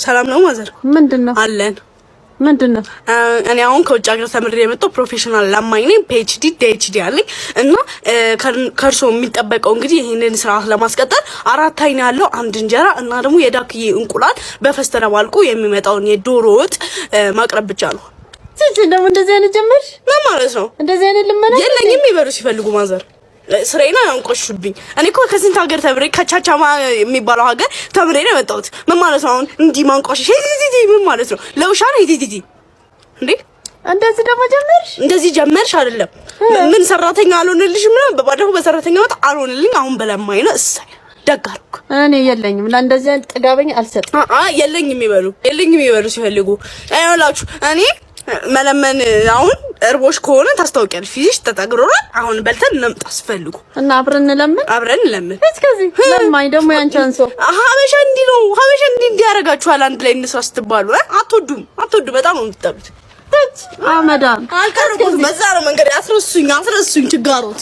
ሰላም ነው ማዘር? ምንድነው አለን። ምንድነው? እኔ አሁን ከውጭ ሀገር ተምሬ የመጣው ፕሮፌሽናል ላማኝ ነኝ። ፒኤችዲ ዲኤችዲ አለኝ እና ከርሶ የሚጠበቀው እንግዲህ ይሄንን ስርዓት ለማስቀጠል 4 አይን ያለው አንድ እንጀራ እና ደግሞ የዳክዬ እንቁላል በፈስተረ ባልቆ የሚመጣውን የዶሮ ወጥ ማቅረብ ብቻ ነው። ስለዚህ ደግሞ እንደዚህ አይነት ጀመርሽ? ምን ማለት ነው? እንደዚህ አይነት ልመና የለኝም ይበሉ ሲፈልጉ ማዘር ስሬና አንቆሽብኝ። እኔ እኮ ከስንት ሀገር ተምሬ ከቻቻማ የሚባለው ሀገር ተምሬ ነው የመጣሁት። ምን ማለት ነው? አሁን እንዲህ ማንቆሽሽ ምን ማለት ነው? ለውሻ ነው እንዴ? እንደዚህ ደግሞ ጀመርሽ? እንደዚህ ጀመርሽ አይደለም። ምን ሰራተኛ አልሆነልሽም? ምን በባለፈው በሰራተኛ ወጣ አልሆነልኝ። አሁን በለማኝ ነው። እሰይ ደጋርኩ። እኔ የለኝም ለእንደዚህ አይነት ጥጋበኛ አልሰጥም። የለኝም ይበሉ ሲፈልጉ አይላችሁ። እኔ መለመን አሁን እርቦሽ ከሆነ ታስታውቂያለሽ። ፊዚሽ ተጠግሮራል። አሁን በልተን እንምጣ አስፈልጉ እና አብረን እንለምን። እስከዚህ ለማኝ ደግሞ ያንቻንሶ ሀበሻ እንዲህ ነው። ሀበሻ እንዲህ ያደርጋችኋል። አንድ ላይ እንስራ ስትባሉ አትወዱም። በጣም ነው የምትጠሉት። አመዳም አልቀርኩም። በዛ ነው መንገድ አስረሱኝ ችጋሮት